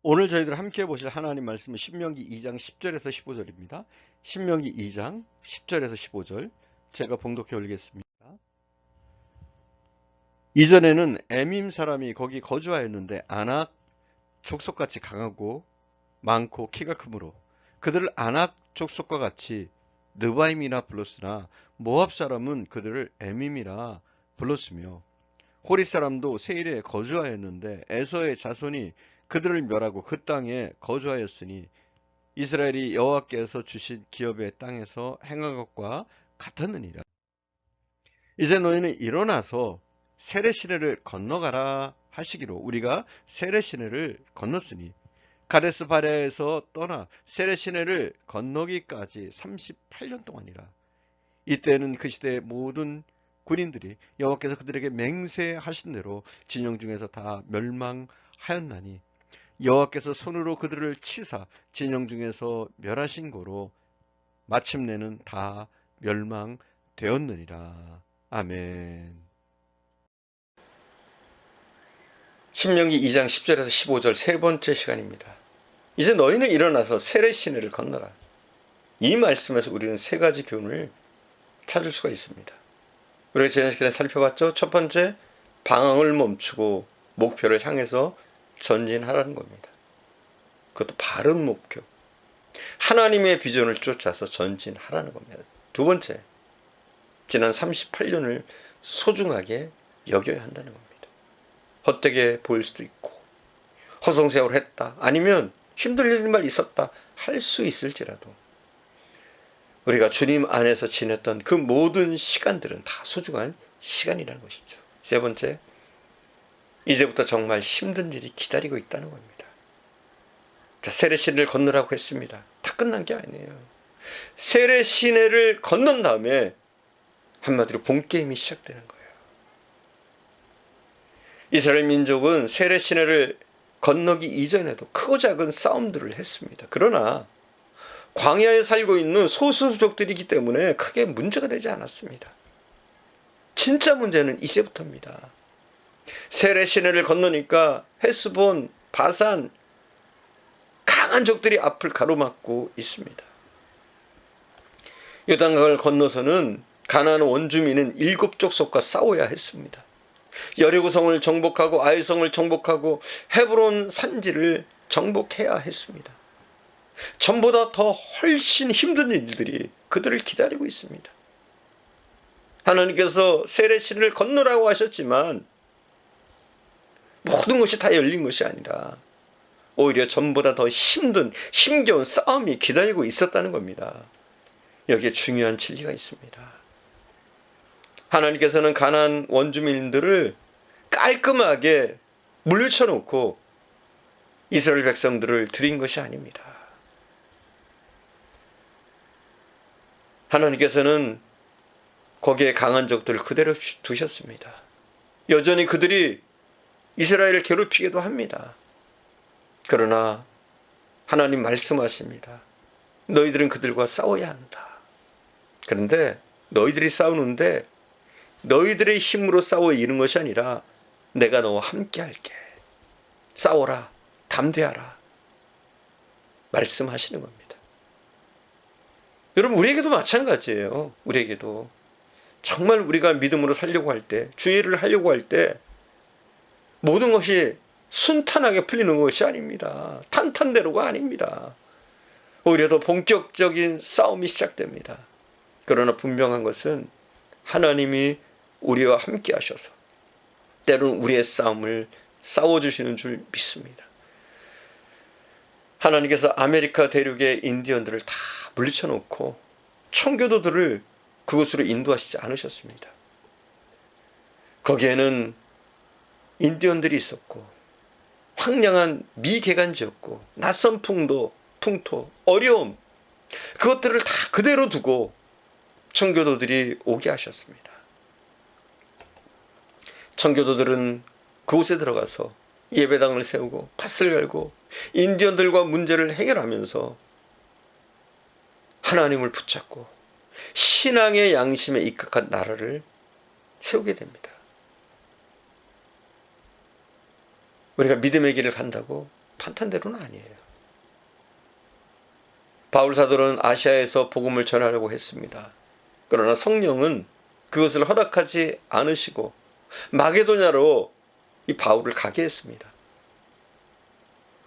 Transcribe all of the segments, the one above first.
오늘 저희들 함께 보실 하나님 말씀은 신명기 2장 10절에서 15절입니다. 신명기 2장 10절에서 15절 제가 봉독해 올리겠습니다. 이전에는 에밈 사람이 거기 거주하였는데 아낙 족속같이 강하고 많고 키가 크므로 그들을 아낙 족속과 같이 느바임이라 불렀으나 모압 사람은 그들을 에밈이라 불렀으며 호리 사람도 세일에 거주하였는데 에서의 자손이 그들을 멸하고 그 땅에 거주하였으니 이스라엘이 여호와께서 주신 기업의 땅에서 행한 것과 같았느니라. 이제 너희는 일어나서 세례 시내를 건너가라 하시기로 우리가 세례 시내를 건넜으니 가데스 바레아에서 떠나 세례 시내를 건너기까지 38년 동안이라. 이때는 그 시대의 모든 군인들이 여호와께서 그들에게 맹세하신 대로 진영 중에서 다 멸망하였나니 여호와께서 손으로 그들을 치사 진영 중에서 멸하신 거로 마침내는 다 멸망되었느니라. 아멘. 신명기 2장 10절에서 15절 세 번째 시간입니다. 이제 너희는 일어나서 세례 시내를 건너라. 이 말씀에서 우리는 세 가지 교훈을 찾을 수가 있습니다. 우리가 지난 시간에 살펴봤죠. 첫 번째, 방황을 멈추고 목표를 향해서 전진하라는 겁니다. 그것도 바른 목표. 하나님의 비전을 쫓아서 전진하라는 겁니다. 두 번째, 지난 38년을 소중하게 여겨야 한다는 겁니다. 헛되게 보일 수도 있고 허송세월을 했다, 아니면 힘들리는 말 있었다 할 수 있을지라도 우리가 주님 안에서 지냈던 그 모든 시간들은 다 소중한 시간이라는 것이죠. 세 번째, 이제부터 정말 힘든 일이 기다리고 있다는 겁니다. 자, 세례 시내를 건너라고 했습니다. 다 끝난 게 아니에요. 세례 시내를 건넌 다음에 한마디로 본게임이 시작되는 거예요. 이스라엘 민족은 세례 시내를 건너기 이전에도 크고 작은 싸움들을 했습니다. 그러나 광야에 살고 있는 소수족들이기 때문에 크게 문제가 되지 않았습니다. 진짜 문제는 이제부터입니다. 세례 시내를 건너니까 헤스본, 바산, 강한 적들이 앞을 가로막고 있습니다. 요단강을 건너서는 가나안 원주민은 7족속과 싸워야 했습니다. 여리고성을 정복하고 아이성을 정복하고 헤브론 산지를 정복해야 했습니다. 전보다 더 훨씬 힘든 일들이 그들을 기다리고 있습니다. 하나님께서 세례 시내를 건너라고 하셨지만 모든 것이 다 열린 것이 아니라 오히려 전보다 더 힘겨운 싸움이 기다리고 있었다는 겁니다. 여기에 중요한 진리가 있습니다. 하나님께서는 가나안 원주민들을 깔끔하게 물리쳐놓고 이스라엘 백성들을 드린 것이 아닙니다. 하나님께서는 거기에 강한 적들을 그대로 두셨습니다. 여전히 그들이 이스라엘을 괴롭히기도 합니다. 그러나 하나님 말씀하십니다. 너희들은 그들과 싸워야 한다. 그런데 너희들이 싸우는데 너희들의 힘으로 싸워 이기는 것이 아니라 내가 너와 함께 할게. 싸워라. 담대하라. 말씀하시는 겁니다. 여러분, 우리에게도 마찬가지예요. 우리에게도 정말 우리가 믿음으로 살려고 할 때, 주의를 하려고 할 때 모든 것이 순탄하게 풀리는 것이 아닙니다. 탄탄대로가 아닙니다. 오히려 더 본격적인 싸움이 시작됩니다. 그러나 분명한 것은 하나님이 우리와 함께 하셔서 때로는 우리의 싸움을 싸워주시는 줄 믿습니다. 하나님께서 아메리카 대륙의 인디언들을 다 물리쳐놓고 청교도들을 그곳으로 인도하시지 않으셨습니다. 거기에는 인디언들이 있었고 황량한 미개간지였고 낯선 풍토, 어려움, 그것들을 다 그대로 두고 청교도들이 오게 하셨습니다. 청교도들은 그곳에 들어가서 예배당을 세우고 팥을 갈고 인디언들과 문제를 해결하면서 하나님을 붙잡고 신앙의 양심에 입각한 나라를 세우게 됩니다. 우리가 믿음의 길을 간다고 탄탄대로는 아니에요. 바울 사도는 아시아에서 복음을 전하려고 했습니다. 그러나 성령은 그것을 허락하지 않으시고 마게도냐로 이 바울을 가게 했습니다.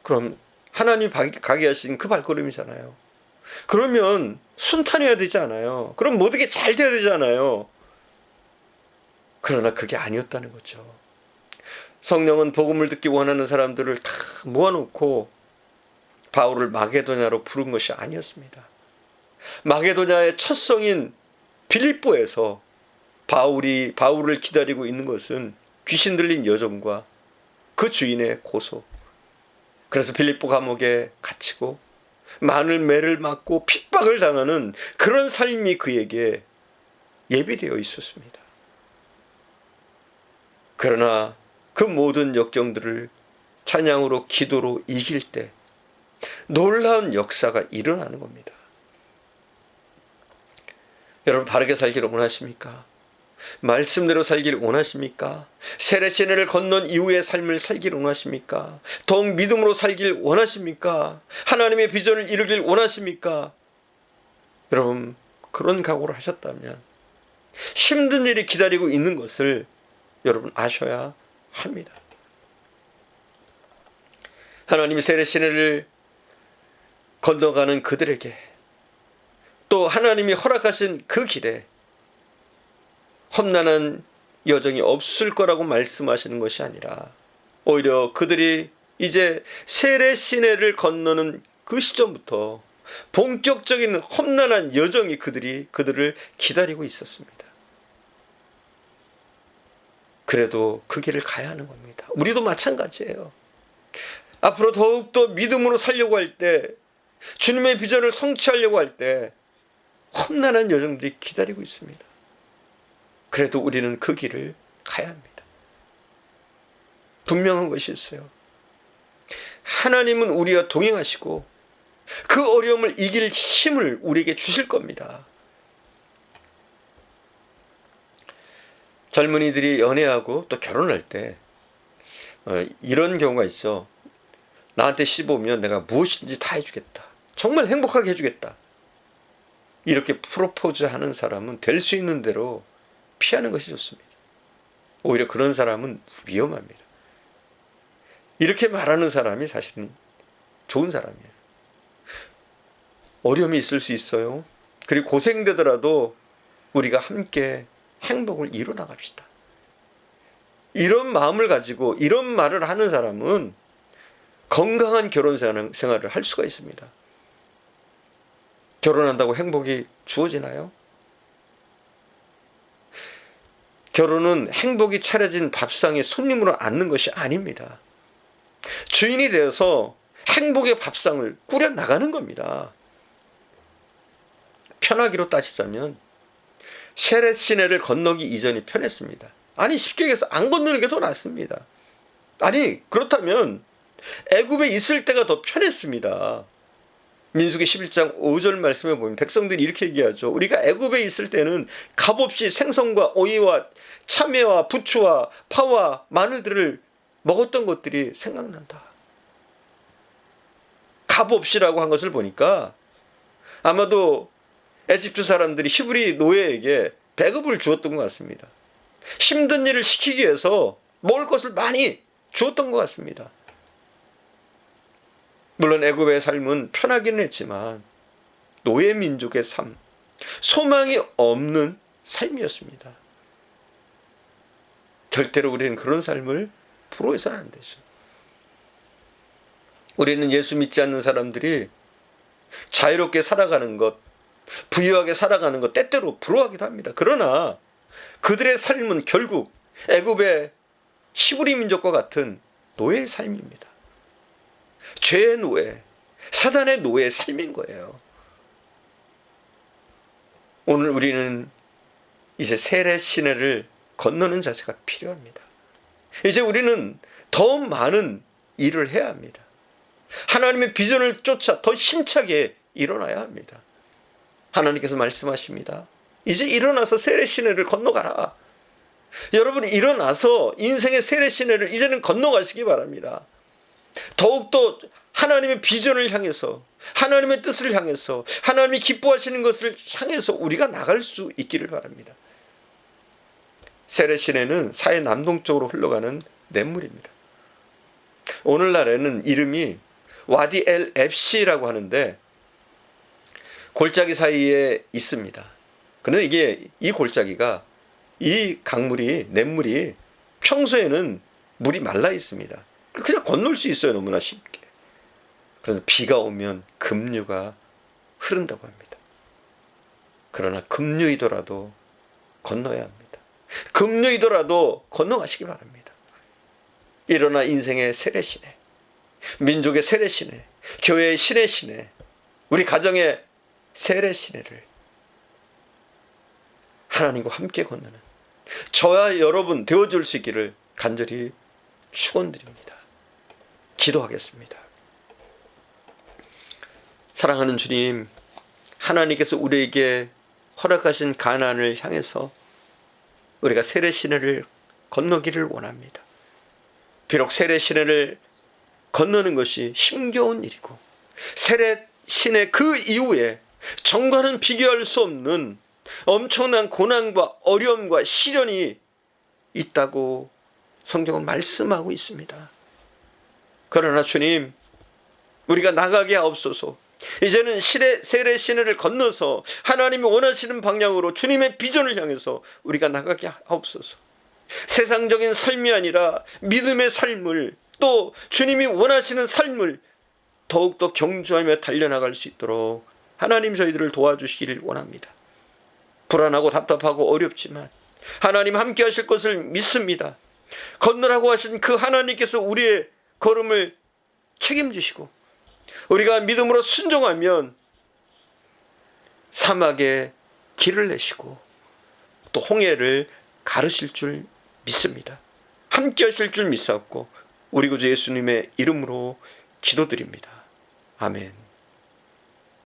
그럼 하나님이 가게 하신 그 발걸음이잖아요. 그러면 순탄해야 되지 않아요? 그럼 모든 게 잘 돼야 되잖아요. 그러나 그게 아니었다는 거죠. 성령은 복음을 듣기 원하는 사람들을 다 모아놓고 바울을 마게도냐로 부른 것이 아니었습니다. 마게도냐의 첫 성인 빌립보에서 바울을 기다리고 있는 것은 귀신 들린 여종과 그 주인의 고소. 그래서 빌립보 감옥에 갇히고 많은 매를 맞고 핍박을 당하는 그런 삶이 그에게 예비되어 있었습니다. 그러나 그 모든 역경들을 찬양으로 기도로 이길 때 놀라운 역사가 일어나는 겁니다. 여러분, 바르게 살기를 원하십니까? 말씀대로 살기를 원하십니까? 세례시내를 건넌 이후의 삶을 살기를 원하십니까? 더욱 믿음으로 살길 원하십니까? 하나님의 비전을 이루길 원하십니까? 여러분, 그런 각오를 하셨다면 힘든 일이 기다리고 있는 것을 여러분 아셔야 합니다. 하나님이 세례시내를 건너가는 그들에게, 또 하나님이 허락하신 그 길에 험난한 여정이 없을 거라고 말씀하시는 것이 아니라 오히려 그들이 이제 세례시내를 건너는 그 시점부터 본격적인 험난한 여정이 그들을 기다리고 있었습니다. 그래도 그 길을 가야 하는 겁니다. 우리도 마찬가지예요. 앞으로 더욱더 믿음으로 살려고 할 때, 주님의 비전을 성취하려고 할 때 험난한 여정들이 기다리고 있습니다. 그래도 우리는 그 길을 가야 합니다. 분명한 것이 있어요. 하나님은 우리와 동행하시고 그 어려움을 이길 힘을 우리에게 주실 겁니다. 젊은이들이 연애하고 또 결혼할 때 이런 경우가 있어. 나한테 시집 오면 내가 무엇인지 다 해주겠다. 정말 행복하게 해주겠다. 이렇게 프로포즈하는 사람은 될 수 있는 대로 피하는 것이 좋습니다. 오히려 그런 사람은 위험합니다. 이렇게 말하는 사람이 사실은 좋은 사람이에요. 어려움이 있을 수 있어요. 그리고 고생되더라도 우리가 함께 행복을 이뤄 나갑시다. 이런 마음을 가지고 이런 말을 하는 사람은 건강한 결혼 생활을 할 수가 있습니다. 결혼한다고 행복이 주어지나요? 결혼은 행복이 차려진 밥상에 손님으로 앉는 것이 아닙니다. 주인이 되어서 행복의 밥상을 꾸려 나가는 겁니다. 편하기로 따지자면 세례시내를 건너기 이전이 편했습니다. 아니, 쉽게 얘기해서 안 건너는 게 더 낫습니다. 아니, 그렇다면 애굽에 있을 때가 더 편했습니다. 민수기 11장 5절 말씀에 보면 백성들이 이렇게 얘기하죠. 우리가 애굽에 있을 때는 값없이 생선과 오이와 참외와 부추와 파와 마늘들을 먹었던 것들이 생각난다. 값없이라고 한 것을 보니까 아마도 에집트 사람들이 히브리 노예에게 배급을 주었던 것 같습니다. 힘든 일을 시키기 위해서 먹을 것을 많이 주었던 것 같습니다. 물론 애굽의 삶은 편하기는 했지만 노예 민족의 삶, 소망이 없는 삶이었습니다. 절대로 우리는 그런 삶을 부러워해서는 안 되죠. 우리는 예수 믿지 않는 사람들이 자유롭게 살아가는 것, 부유하게 살아가는 것 때때로 부러워하기도 합니다. 그러나 그들의 삶은 결국 애굽의 히브리 민족과 같은 노예의 삶입니다. 죄의 노예, 사단의 노예의 삶인 거예요. 오늘 우리는 이제 세례 시내를 건너는 자세가 필요합니다. 이제 우리는 더 많은 일을 해야 합니다. 하나님의 비전을 쫓아 더 힘차게 일어나야 합니다. 하나님께서 말씀하십니다. 이제 일어나서 세례 시내를 건너가라. 여러분이 일어나서 인생의 세례 시내를 이제는 건너가시기 바랍니다. 더욱더 하나님의 비전을 향해서, 하나님의 뜻을 향해서, 하나님이 기뻐하시는 것을 향해서 우리가 나갈 수 있기를 바랍니다. 세렛 시내는 사해 남동쪽으로 흘러가는 냇물입니다. 오늘날에는 이름이 와디 엘 앱시라고 하는데 골짜기 사이에 있습니다. 그런데 이게 이 골짜기가, 이 강물이, 냇물이 평소에는 물이 말라 있습니다. 그냥 건널 수 있어요, 너무나 쉽게. 그런데 비가 오면 급류가 흐른다고 합니다. 그러나 급류이더라도 건너야 합니다. 급류이더라도 건너가시기 바랍니다. 일어나 인생의 세례시네, 민족의 세례시네, 교회의 시내시네, 우리 가정의 세례시내를 하나님과 함께 건너는 저와 여러분 되어줄 수 있기를 간절히 축원드립니다. 기도하겠습니다. 사랑하는 주님, 하나님께서 우리에게 허락하신 가나안을 향해서 우리가 세례 시내를 건너기를 원합니다. 비록 세례 시내를 건너는 것이 힘겨운 일이고, 세례 시내 그 이후에 정과는 비교할 수 없는 엄청난 고난과 어려움과 시련이 있다고 성경은 말씀하고 있습니다. 그러나 주님, 우리가 나가게 하옵소서. 이제는 세례 시내를 건너서 하나님이 원하시는 방향으로 주님의 비전을 향해서 우리가 나가게 하옵소서. 세상적인 삶이 아니라 믿음의 삶을, 또 주님이 원하시는 삶을 더욱더 경주하며 달려나갈 수 있도록 하나님 저희들을 도와주시기를 원합니다. 불안하고 답답하고 어렵지만 하나님 함께 하실 것을 믿습니다. 건너라고 하신 그 하나님께서 우리의 걸음을 책임지시고, 우리가 믿음으로 순종하면 사막에 길을 내시고 또 홍해를 가르실 줄 믿습니다. 함께 하실 줄 믿사옵고 우리 구주 예수님의 이름으로 기도드립니다. 아멘.